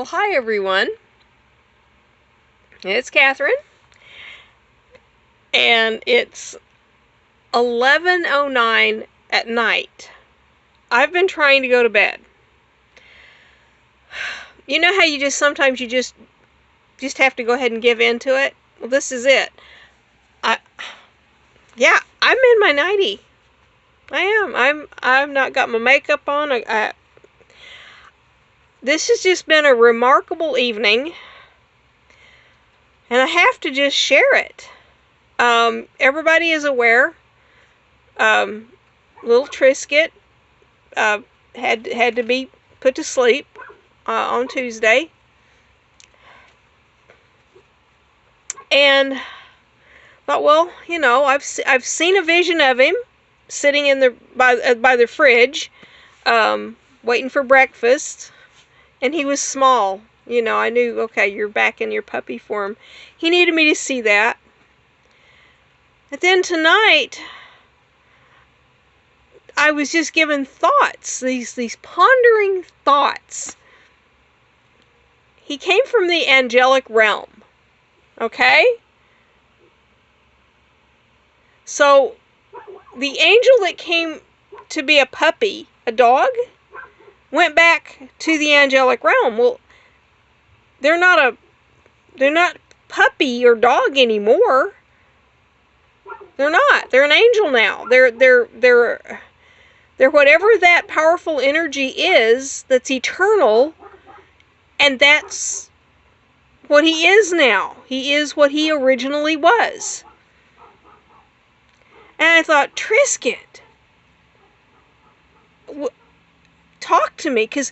Well, hi everyone. It's Catherine, and it's 11:09 at night. I've been trying to go to bed. You know how you sometimes you just have to go ahead and give in to it? Well, this is it. I'm in my nightie. I am. I've not got my makeup on. This has just been a remarkable evening, and I have to just share it. Everybody is aware. Little Trisket had to be put to sleep on Tuesday, and thought, well, you know, I've seen a vision of him sitting in the by the fridge, waiting for breakfast, and he was small. You know, I knew, okay, you're back in your puppy form. He needed me to see that. But then tonight, I was just given thoughts, these pondering thoughts. He came from the angelic realm, okay? So, the angel that came to be a puppy, a dog, went back to the angelic realm. Well, they're not puppy or dog anymore. They're not. They're an angel now. They're whatever that powerful energy is that's eternal, and that's what he is now. He is what he originally was. And I thought, Trisket, talk to me, because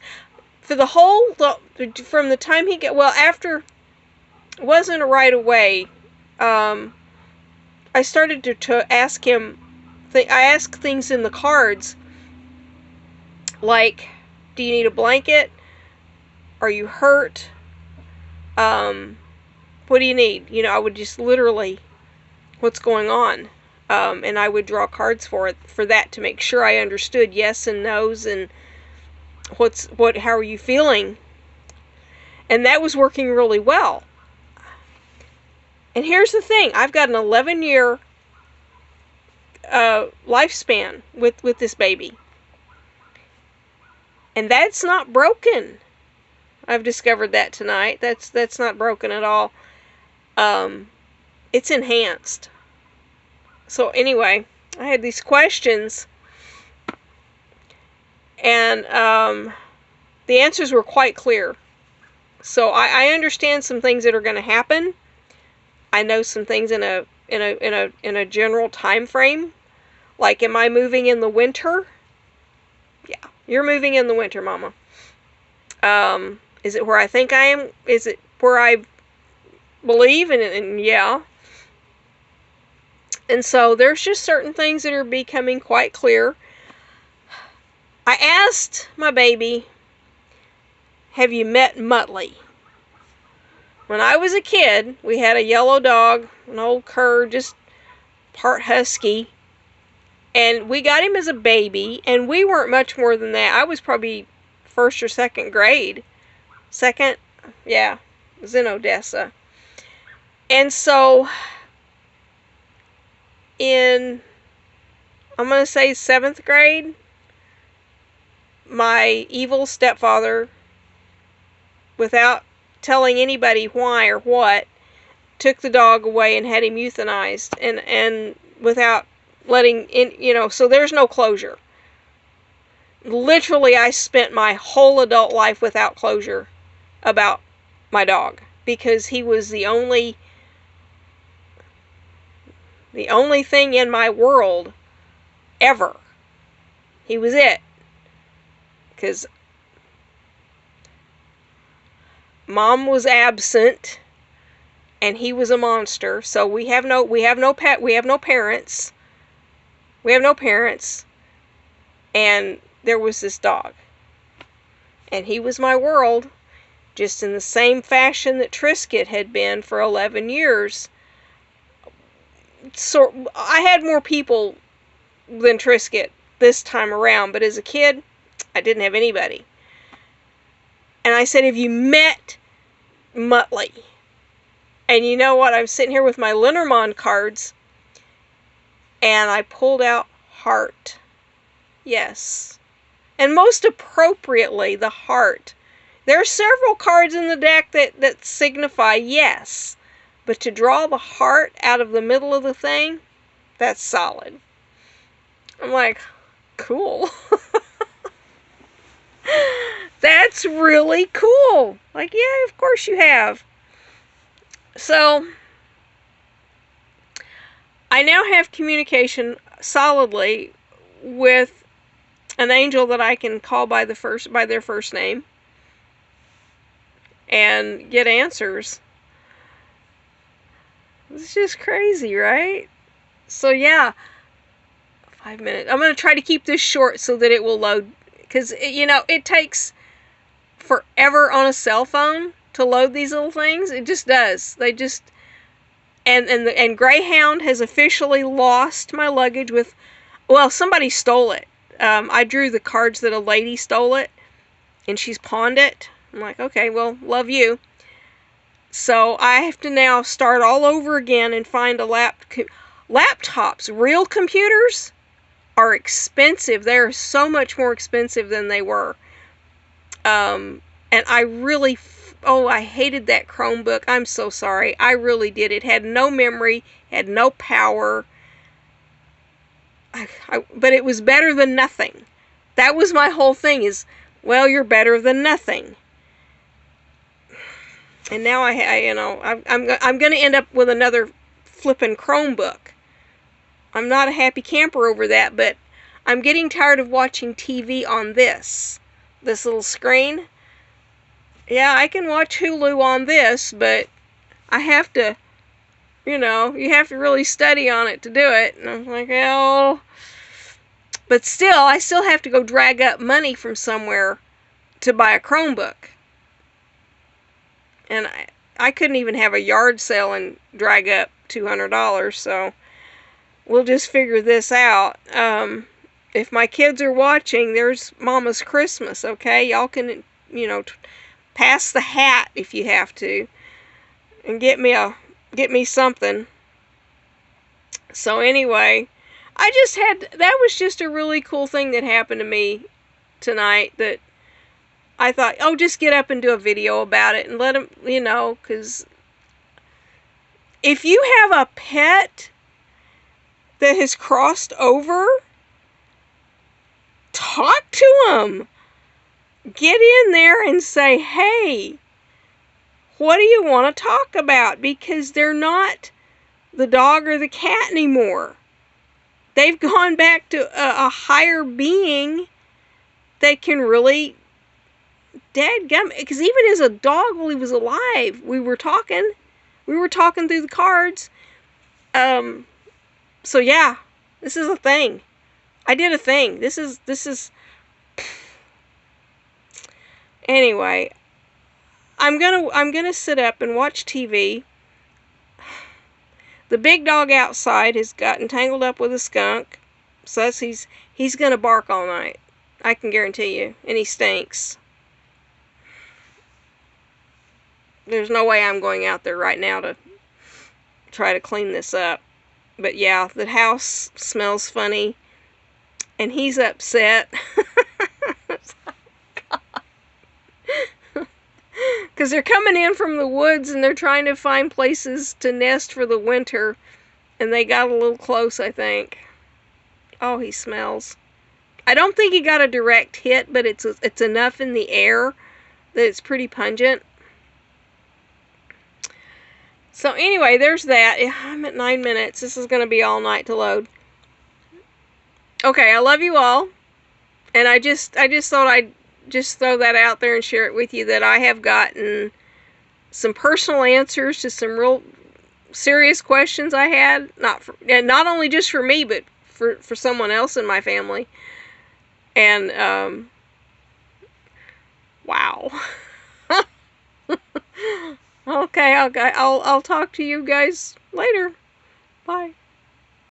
for from the time he got, well, after, it wasn't right away, I started to ask him, I asked things in the cards, like, do you need a blanket? Are you hurt? What do you need? You know, I would just literally, what's going on? And I would draw cards for that to make sure I understood yes and no's and how are you feeling? And that was working really well. And here's the thing, I've got an 11-year lifespan with this baby. And that's not broken. I've discovered that tonight. That's not broken at all. It's enhanced. So anyway, I had these questions, and the answers were quite clear. So I understand some things that are going to happen. I know some things in a general time frame. Like, am I moving in the winter? Yeah, you're moving in the winter, Mama. Is it where I think I am? Is it where I believe? And yeah. And so there's just certain things that are becoming quite clear. I asked my baby, have you met Muttley? When I was a kid, we had a yellow dog, an old cur, just part husky. And we got him as a baby, and we weren't much more than that. I was probably first or second grade. Second? Yeah. It was in Odessa. And so, I'm going to say 7th grade, my evil stepfather, without telling anybody why or what, took the dog away and had him euthanized, and without letting in, you know, so there's no closure. Literally, I spent my whole adult life without closure about my dog, because he was the only thing in my world ever. He was it. Because Mom was absent, and he was a monster. So we have no parents. We have no parents. And there was this dog. And he was my world, just in the same fashion that Trisket had been for 11 years. So I had more people than Trisket this time around, but as a kid, I didn't have anybody. And I said, have you met Muttley? And you know what? I'm sitting here with my Lenormand cards, and I pulled out heart. Yes. And most appropriately, the heart. There are several cards in the deck that signify yes. But to draw the heart out of the middle of the thing, that's solid. I'm like, cool. That's really cool. Like, yeah, of course you have. So, I now have communication solidly with an angel that I can call by their first name and get answers. It's just crazy, right? So yeah, 5 minutes. I'm going to try to keep this short so that it will load, because you know, it takes forever on a cell phone to load these little things. It just does. They just and Greyhound has officially lost my luggage with, well, somebody stole it. I drew the cards that a lady stole it, and she's pawned it. I'm like, okay, well, love you. So I have to now start all over again and find a laptops. Real computers are expensive. They're so much more expensive than they were. And I really, I hated that Chromebook. I'm so sorry. I really did. It had no memory, had no power. But it was better than nothing. That was my whole thing is, well, you're better than nothing. And now I'm going to end up with another flippin' Chromebook. I'm not a happy camper over that, but I'm getting tired of watching TV on this little screen. Yeah, I can watch Hulu on this, but I have to, you have to really study on it to do it. And I'm like, well, but still, I still have to go drag up money from somewhere to buy a Chromebook. And I couldn't even have a yard sale and drag up $200, so we'll just figure this out. If my kids are watching, there's Mama's Christmas, okay? Y'all can, pass the hat if you have to, and get me something. So anyway, that was just a really cool thing that happened to me tonight that I thought, oh, just get up and do a video about it and let them, because if you have a pet that has crossed over, talk to them. Get in there and say, hey, what do you want to talk about? Because they're not the dog or the cat anymore. They've gone back to a higher being that can really, dadgum, because even as a dog, while he was alive, we were talking through the cards. So yeah, this is a thing. I did a thing. This is anyway, I'm gonna sit up and watch TV. The big dog outside has gotten tangled up with a skunk, so he's gonna bark all night. I can guarantee you, and he stinks. There's no way I'm going out there right now to try to clean this up. But yeah, the house smells funny, and he's upset. Because they're coming in from the woods and they're trying to find places to nest for the winter, and they got a little close, I think. Oh, he smells. I don't think he got a direct hit, but it's enough in the air that it's pretty pungent. So anyway, there's that. I'm at 9 minutes. This is going to be all night to load. Okay, I love you all. And I just thought I'd just throw that out there and share it with you, that I have gotten some personal answers to some real serious questions I had. Not only just for me, but for someone else in my family. And, wow. Okay, I'll talk to you guys later. Bye.